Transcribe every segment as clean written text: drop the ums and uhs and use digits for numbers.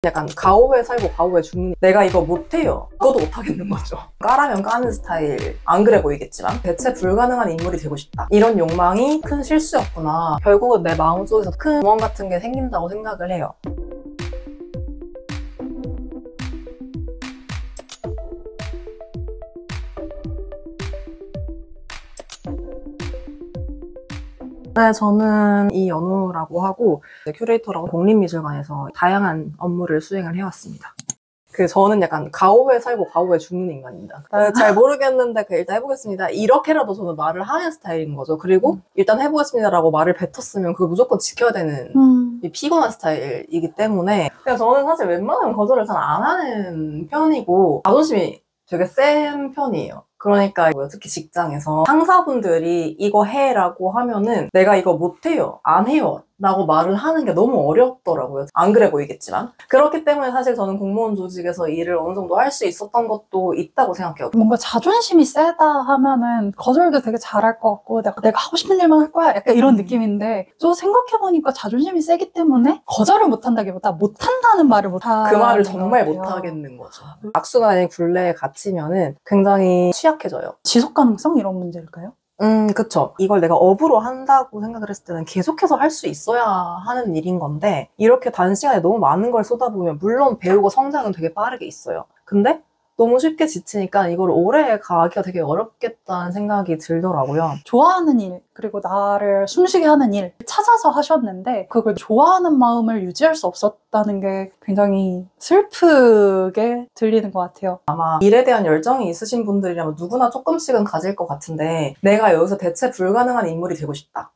약간 가오에 살고 가오에 죽는, 내가 이거 못해요, 그것도 못하겠는 거죠. 까라면 까는 스타일, 안 그래 보이겠지만 대체 불가능한 인물이 되고 싶다, 이런 욕망이 큰 실수였구나. 결국은 내 마음속에서 큰 구멍 같은 게 생긴다고 생각을 해요. 네, 저는 이연우라고 하고 큐레이터라고 국립미술관에서 다양한 업무를 수행을 해왔습니다. 저는 약간 가오에 살고 가오에 죽는 인간입니다. 잘 모르겠는데 일단 해보겠습니다, 이렇게라도 저는 말을 하는 스타일인 거죠. 그리고 일단 해보겠습니다라고 말을 뱉었으면 그걸 무조건 지켜야 되는 피곤한 스타일이기 때문에 그냥 저는 사실 웬만하면 거절을 잘 안 하는 편이고 자존심이 되게 센 편이에요. 그러니까 특히 직장에서 상사분들이 이거 해라고 하면은 내가 이거 못해요, 안 해요 라고 말을 하는 게 너무 어렵더라고요. 안 그래 보이겠지만. 그렇기 때문에 사실 저는 공무원 조직에서 일을 어느 정도 할 수 있었던 것도 있다고 생각해요. 뭔가 자존심이 세다 하면은 거절도 되게 잘할 것 같고 내가 하고 싶은 일만 할 거야 약간 이런 느낌인데 또 생각해보니까 자존심이 세기 때문에 거절을 못한다기보다 못한다는 말을 못하는 그 말을 정말 못하겠는 거죠. 악순환의 굴레에 갇히면은 굉장히 취약해져요. 지속 가능성 이런 문제일까요? 그쵸. 이걸 내가 업으로 한다고 생각을 했을 때는 계속해서 할 수 있어야 하는 일인 건데 이렇게 단시간에 너무 많은 걸 쏟아부으면 물론 배우고 성장은 되게 빠르게 있어요. 근데 너무 쉽게 지치니까 이걸 오래 가기가 되게 어렵겠다는 생각이 들더라고요. 좋아하는 일, 그리고 나를 숨쉬게 하는 일 찾아서 하셨는데 그걸 좋아하는 마음을 유지할 수 없었다는 게 굉장히 슬프게 들리는 것 같아요. 아마 일에 대한 열정이 있으신 분들이라면 누구나 조금씩은 가질 것 같은데 내가 여기서 대체 불가능한 인물이 되고 싶다,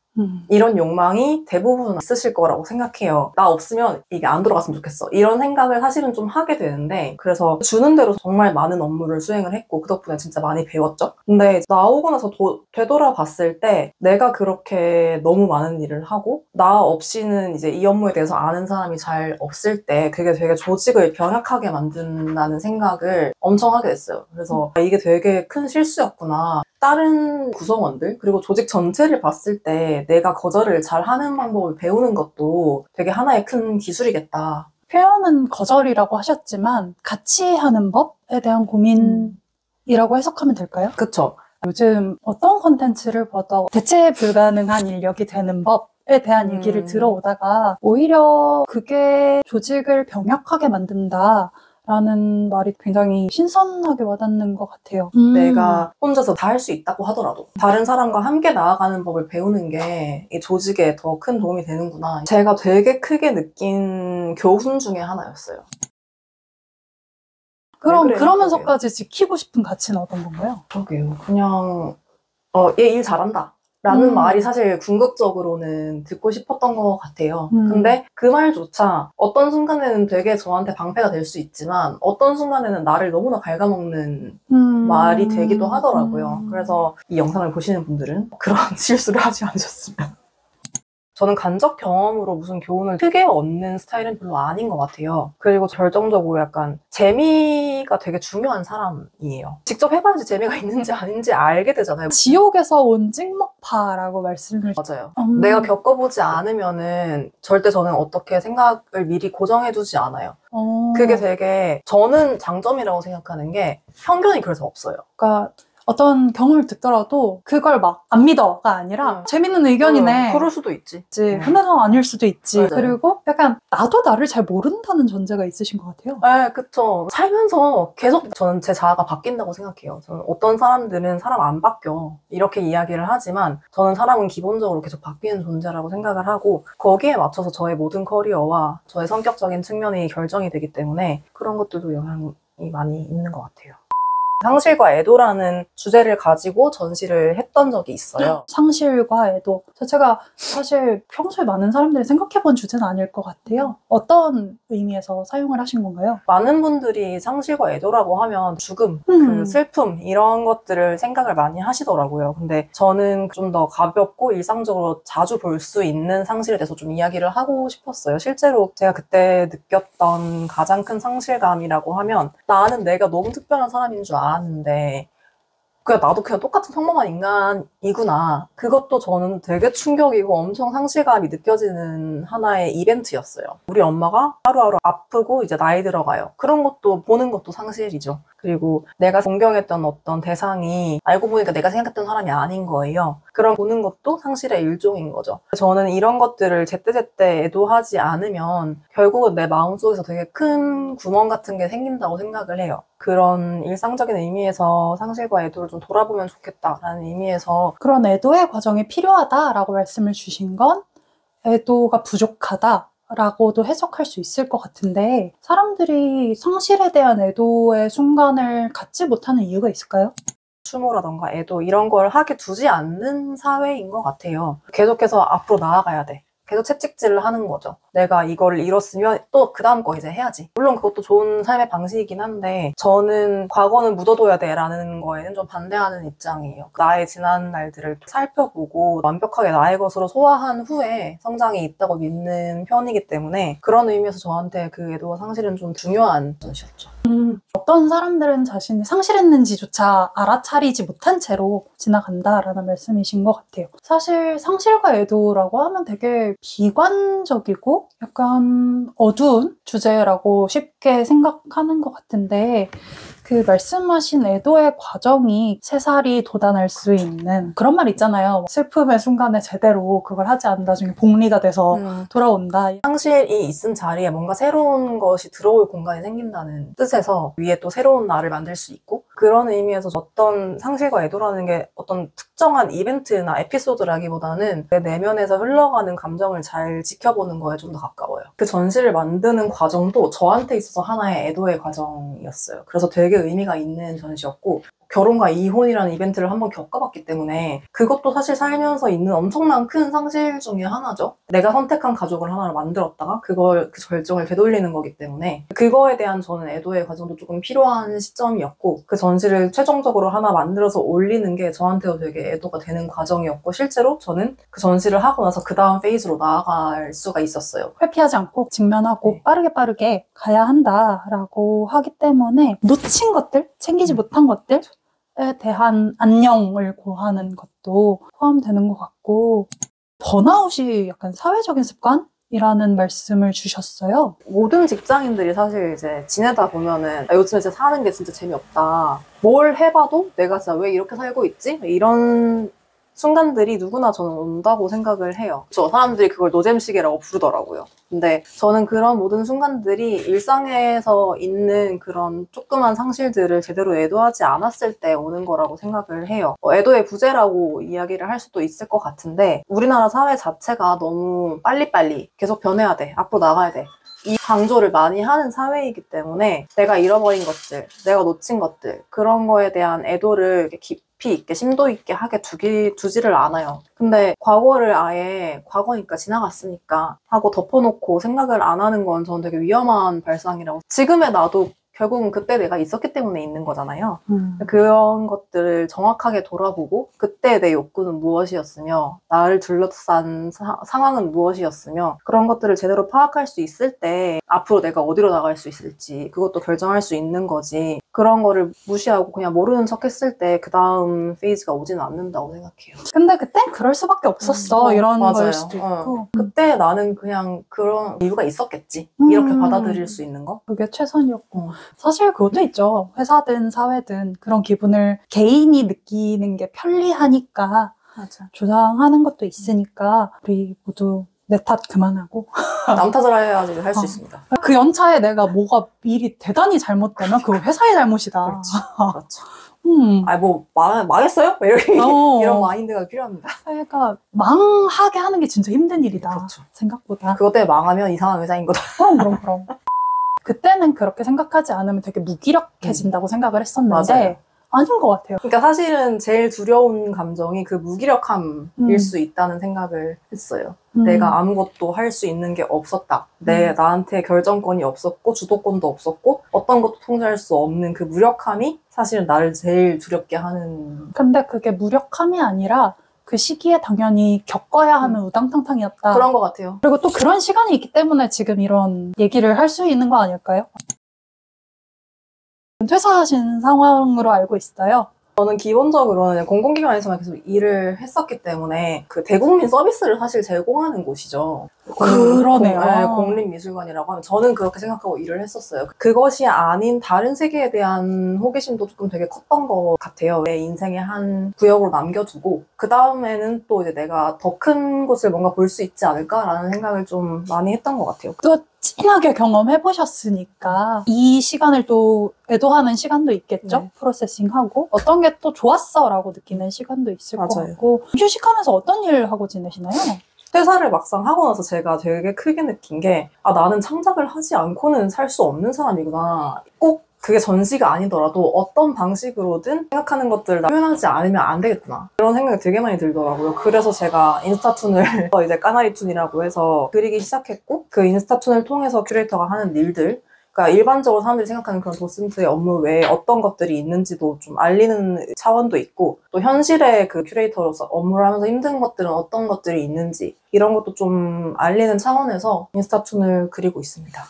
이런 욕망이 대부분 있으실 거라고 생각해요. 나 없으면 이게 안 돌아갔으면 좋겠어, 이런 생각을 사실은 좀 하게 되는데 그래서 주는 대로 정말 많은 업무를 수행을 했고 그 덕분에 진짜 많이 배웠죠. 근데 나오고 나서 되돌아봤을 때 내가 그렇게 너무 많은 일을 하고 나 없이는 이제 이 업무에 대해서 아는 사람이 잘 없을 때 그게 되게 조직을 병약하게 만든다는 생각을 엄청 하게 됐어요. 그래서 이게 되게 큰 실수였구나. 다른 구성원들 그리고 조직 전체를 봤을 때 내가 거절을 잘 하는 방법을 배우는 것도 되게 하나의 큰 기술이겠다. 표현은 거절이라고 하셨지만 같이 하는 법에 대한 고민이라고 해석하면 될까요? 그쵸. 요즘 어떤 콘텐츠를 봐도 대체 불가능한 인력이 되는 법에 대한 얘기를 들어오다가 오히려 그게 조직을 병약하게 만든다 라는 말이 굉장히 신선하게 와닿는 것 같아요. 내가 혼자서 다 할 수 있다고 하더라도 다른 사람과 함께 나아가는 법을 배우는 게 이 조직에 더 큰 도움이 되는구나. 제가 되게 크게 느낀 교훈 중에 하나였어요. 그러면서까지 지키고 싶은 가치는 어떤 건가요? 그러게요. 그냥 얘 일 잘한다 라는 말이 사실 궁극적으로는 듣고 싶었던 것 같아요. 근데 그 말조차 어떤 순간에는 되게 저한테 방패가 될 수 있지만 어떤 순간에는 나를 너무나 갉아먹는 말이 되기도 하더라고요. 그래서 이 영상을 보시는 분들은 그런 실수를 하지 않으셨으면. 저는 간접 경험으로 무슨 교훈을 크게 얻는 스타일은 별로 아닌 것 같아요. 그리고 결정적으로 약간 재미가 되게 중요한 사람이에요. 직접 해봐야지 재미가 있는지 아닌지 알게 되잖아요. 지옥에서 온 찍먹파라고 말씀을... 맞아요. 내가 겪어보지 않으면은 절대 저는 어떻게 생각을 미리 고정해두지 않아요. 그게 되게 저는 장점이라고 생각하는 게 편견이 그래서 없어요. 그러니까 어떤 경험을 듣더라도 그걸 막 안 믿어가 아니라 재밌는 의견이네. 그럴 수도 있지. 흔해서 아닐 수도 있지. 맞아요. 그리고 약간 나도 나를 잘 모른다는 전제가 있으신 것 같아요. 네, 그쵸. 살면서 계속 저는 제 자아가 바뀐다고 생각해요. 저는 어떤 사람들은 사람 안 바뀌어 이렇게 이야기를 하지만 저는 사람은 기본적으로 계속 바뀌는 존재라고 생각을 하고 거기에 맞춰서 저의 모든 커리어와 저의 성격적인 측면이 결정이 되기 때문에 그런 것들도 영향이 많이 있는 것 같아요. 상실과 애도라는 주제를 가지고 전시를 했던 적이 있어요. 상실과 애도 자체가 사실 평소에 많은 사람들이 생각해본 주제는 아닐 것 같아요. 어떤 의미에서 사용을 하신 건가요? 많은 분들이 상실과 애도라고 하면 죽음, 그 슬픔 이런 것들을 생각을 많이 하시더라고요. 근데 저는 좀 더 가볍고 일상적으로 자주 볼 수 있는 상실에 대해서 좀 이야기를 하고 싶었어요. 실제로 제가 그때 느꼈던 가장 큰 상실감이라고 하면 나는 내가 너무 특별한 사람인 줄 알았는데 그냥 나도 그냥 똑같은 평범한 인간이구나. 그것도 저는 되게 충격이고 엄청 상실감이 느껴지는 하나의 이벤트였어요. 우리 엄마가 하루하루 아프고 이제 나이 들어가요. 그런 것도 보는 것도 상실이죠. 그리고 내가 존경했던 어떤 대상이 알고 보니까 내가 생각했던 사람이 아닌 거예요. 그런 보는 것도 상실의 일종인 거죠. 저는 이런 것들을 제때제때 애도하지 않으면 결국은 내 마음속에서 되게 큰 구멍 같은 게 생긴다고 생각을 해요. 그런 일상적인 의미에서 상실과 애도를 좀 돌아보면 좋겠다라는 의미에서 그런 애도의 과정이 필요하다라고 말씀을 주신 건 애도가 부족하다라고도 해석할 수 있을 것 같은데 사람들이 상실에 대한 애도의 순간을 갖지 못하는 이유가 있을까요? 추모라던가 애도 이런 걸 하게 두지 않는 사회인 것 같아요. 계속해서 앞으로 나아가야 돼. 계속 채찍질을 하는 거죠. 내가 이걸 잃었으면 또 그 다음 거 이제 해야지. 물론 그것도 좋은 삶의 방식이긴 한데 저는 과거는 묻어둬야 돼 라는 거에는 좀 반대하는 입장이에요. 나의 지난 날들을 살펴보고 완벽하게 나의 것으로 소화한 후에 성장이 있다고 믿는 편이기 때문에 그런 의미에서 저한테 그 애도와 상실은 좀 중요한 것이었죠. 어떤 사람들은 자신이 상실했는지조차 알아차리지 못한 채로 지나간다라는 말씀이신 것 같아요. 사실 상실과 애도라고 하면 되게 비관적이고 약간 어두운 주제라고 쉽게 생각하는 것 같은데 그 말씀하신 애도의 과정이 새살이 돋아날 수 있는 그런 말 있잖아요. 슬픔의 순간에 제대로 그걸 하지 않는 나중에 복리가 돼서 돌아온다. 상실이 있은 자리에 뭔가 새로운 것이 들어올 공간이 생긴다는 뜻에서 위에 또 새로운 나를 만들 수 있고 그런 의미에서 어떤 상실과 애도라는 게 어떤 특정한 이벤트나 에피소드라기보다는 내 내면에서 흘러가는 감정을 잘 지켜보는 거에 좀 더 가까워요. 그 전시를 만드는 과정도 저한테 있어서 하나의 애도의 과정이었어요. 그래서 되게 의미가 있는 전시였고 결혼과 이혼이라는 이벤트를 한번 겪어봤기 때문에 그것도 사실 살면서 있는 엄청난 큰 상실 중에 하나죠. 내가 선택한 가족을 하나를 만들었다가 그 결정을 되돌리는 거기 때문에 그거에 대한 저는 애도의 과정도 조금 필요한 시점이었고 그 전시를 최종적으로 하나 만들어서 올리는 게 저한테도 되게 애도가 되는 과정이었고 실제로 저는 그 전시를 하고 나서 그 다음 페이지로 나아갈 수가 있었어요. 회피하지 않고 직면하고 네. 빠르게 가야 한다라고 하기 때문에 놓친 것들, 챙기지 못한 것들에 대한 안녕을 구하는 것도 포함되는 것 같고 번아웃이 약간 사회적인 습관이라는 말씀을 주셨어요. 모든 직장인들이 사실 이제 지내다 보면은 요즘에 진짜 사는 게 진짜 재미없다. 뭘 해봐도 내가 진짜 왜 이렇게 살고 있지? 이런 순간들이 누구나 저는 온다고 생각을 해요. 저 사람들이 그걸 노잼시계라고 부르더라고요. 근데 저는 그런 모든 순간들이 일상에서 있는 그런 조그만 상실들을 제대로 애도하지 않았을 때 오는 거라고 생각을 해요. 애도의 부재라고 이야기를 할 수도 있을 것 같은데 우리나라 사회 자체가 너무 빨리빨리 계속 변해야 돼. 앞으로 나가야 돼. 이 강조를 많이 하는 사회이기 때문에 내가 잃어버린 것들, 내가 놓친 것들 그런 거에 대한 애도를 깊이 있게 심도 있게 하게 두지를 않아요. 근데 과거를 아예 과거니까 지나갔으니까 하고 덮어놓고 생각을 안 하는 건 저는 되게 위험한 발상이라고. 지금의 나도 결국은 그때 내가 있었기 때문에 있는 거잖아요. 그런 것들을 정확하게 돌아보고 그때 내 욕구는 무엇이었으며 나를 둘러싼 상황은 무엇이었으며 그런 것들을 제대로 파악할 수 있을 때 앞으로 내가 어디로 나갈 수 있을지 그것도 결정할 수 있는 거지. 그런 거를 무시하고 그냥 모르는 척 했을 때 그 다음 페이지가 오지는 않는다고 생각해요. 근데 그땐 그럴 수밖에 없었어. 이런 맞아요. 걸 수도 있고. 그때 나는 그냥 그런 이유가 있었겠지. 이렇게 받아들일 수 있는 거? 그게 최선이었고. 사실 그것도 있죠. 회사든 사회든 그런 기분을 개인이 느끼는 게 편리하니까 맞아. 조장하는 것도 있으니까 우리 모두 내 탓 그만하고 남 탓을 해야지 할 수 있습니다. 그 연차에 내가 뭐가 일이 대단히 잘못되면 그거 회사의 잘못이다. 그렇죠. 뭐 망했어요? 이런 마인드가 필요합니다. 사회가 망하게 하는 게 진짜 힘든 일이다. 그렇죠. 생각보다. 그것 때문에 망하면 이상한 회사인 거다. 그럼. 그때는 그렇게 생각하지 않으면 되게 무기력해진다고 생각을 했었는데 맞아요. 아닌 것 같아요. 그러니까 사실은 제일 두려운 감정이 그 무기력함일 수 있다는 생각을 했어요. 내가 아무것도 할 수 있는 게 없었다. 나한테 결정권이 없었고 주도권도 없었고 어떤 것도 통제할 수 없는 그 무력함이 사실은 나를 제일 두렵게 하는. 근데 그게 무력함이 아니라 그 시기에 당연히 겪어야 하는 우당탕탕이었다. 그런 것 같아요. 그리고 또 그런 시간이 있기 때문에 지금 이런 얘기를 할 수 있는 거 아닐까요? 퇴사하신 상황으로 알고 있어요. 저는 기본적으로는 공공기관에서만 계속 일을 했었기 때문에 그 대국민 서비스를 사실 제공하는 곳이죠. 그러네요. 네, 공립미술관이라고 하면 저는 그렇게 생각하고 일을 했었어요. 그것이 아닌 다른 세계에 대한 호기심도 조금 되게 컸던 것 같아요. 내 인생의 한 구역으로 남겨두고 그 다음에는 또 이제 내가 더 큰 곳을 뭔가 볼 수 있지 않을까라는 생각을 좀 많이 했던 것 같아요. 또 진하게 경험해보셨으니까 이 시간을 또 애도하는 시간도 있겠죠? 네. 프로세싱하고 어떤 게 또 좋았어 라고 느끼는 시간도 있을 것 맞아요. 같고 휴식하면서 어떤 일 하고 지내시나요? 퇴사를 막상 하고 나서 제가 되게 크게 느낀 게 나는 창작을 하지 않고는 살 수 없는 사람이구나. 꼭 그게 전시가 아니더라도 어떤 방식으로든 생각하는 것들을 표현하지 않으면 안 되겠구나. 그런 생각이 되게 많이 들더라고요. 그래서 제가 인스타툰을 이제 까나리툰이라고 해서 그리기 시작했고 그 인스타툰을 통해서 큐레이터가 하는 일들 그러니까 일반적으로 사람들이 생각하는 그런 도슨트의 업무 외에 어떤 것들이 있는지도 좀 알리는 차원도 있고 또 현실의 그 큐레이터로서 업무를 하면서 힘든 것들은 어떤 것들이 있는지 이런 것도 좀 알리는 차원에서 인스타툰을 그리고 있습니다.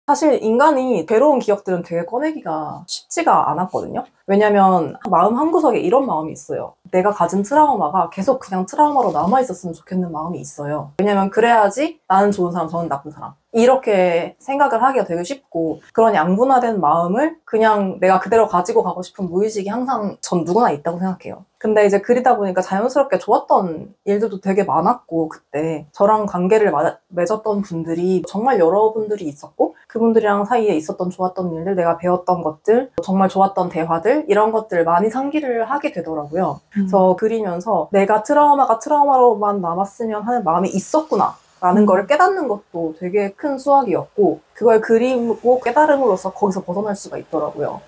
사실 인간이 괴로운 기억들은 되게 꺼내기가 쉽지가 않았거든요. 왜냐면 마음 한구석에 이런 마음이 있어요. 내가 가진 트라우마가 계속 그냥 트라우마로 남아있었으면 좋겠는 마음이 있어요. 왜냐면 그래야지 나는 좋은 사람, 저는 나쁜 사람. 이렇게 생각을 하기가 되게 쉽고 그런 양분화된 마음을 그냥 내가 그대로 가지고 가고 싶은 무의식이 항상 전 누구나 있다고 생각해요. 근데 이제 그리다 보니까 자연스럽게 좋았던 일들도 되게 많았고 그때 저랑 관계를 맺었던 분들이 정말 여러분들이 있었고 그분들이랑 사이에 있었던 좋았던 일들, 내가 배웠던 것들, 정말 좋았던 대화들 이런 것들 많이 상기를 하게 되더라고요. 그래서 그리면서 내가 트라우마가 트라우마로만 남았으면 하는 마음이 있었구나 라는 거를 깨닫는 것도 되게 큰 수학이었고 그걸 그리고 깨달음으로써 거기서 벗어날 수가 있더라고요.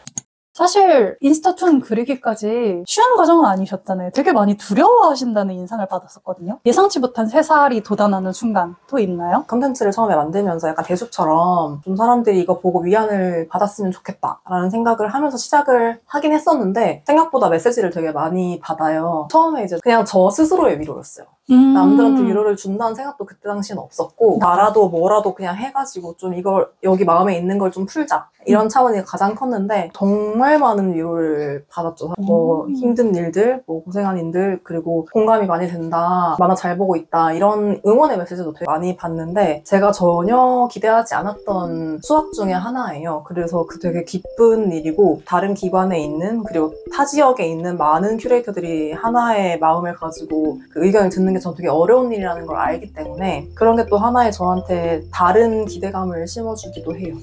사실 인스타툰 그리기까지 쉬운 과정은 아니셨잖아요. 되게 많이 두려워하신다는 인상을 받았었거든요. 예상치 못한 새살이 돋아나는 순간 또 있나요? 컨텐츠를 처음에 만들면서 약간 대수처럼 좀 사람들이 이거 보고 위안을 받았으면 좋겠다라는 생각을 하면서 시작을 하긴 했었는데 생각보다 메시지를 되게 많이 받아요. 처음에 이제 그냥 저 스스로의 위로였어요. 남들한테 위로를 준다는 생각도 그때 당시엔 없었고 나라도 뭐라도 그냥 해가지고 좀 이걸 여기 마음에 있는 걸 좀 풀자 이런 차원이 가장 컸는데 정말 많은 위로를 받았죠. 뭐 힘든 일들, 뭐 고생한 일들 그리고 공감이 많이 된다, 만화 잘 보고 있다 이런 응원의 메시지도 되게 많이 받는데 제가 전혀 기대하지 않았던 수학 중에 하나예요. 그래서 그 되게 기쁜 일이고 다른 기관에 있는 그리고 타 지역에 있는 많은 큐레이터들이 하나의 마음을 가지고 그 의견을 듣는 게 전 되게 어려운 일이라는 걸 알기 때문에 그런 게 또 하나의 저한테 다른 기대감을 심어주기도 해요.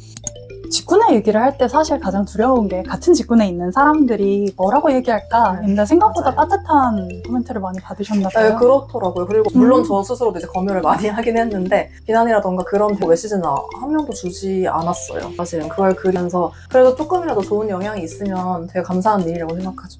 직군의 얘기를 할 때 사실 가장 두려운 게 같은 직군에 있는 사람들이 뭐라고 얘기할까 근데 생각보다 맞아요. 따뜻한 코멘트를 많이 받으셨나 봐요. 네, 그렇더라고요. 그리고 물론 저 스스로도 이제 검열을 많이 하긴 했는데 비난이라던가 그런 메시지는 한 명도 주지 않았어요. 사실은 그걸 그리면서 그래도 조금이라도 좋은 영향이 있으면 되게 감사한 일이라고 생각하죠.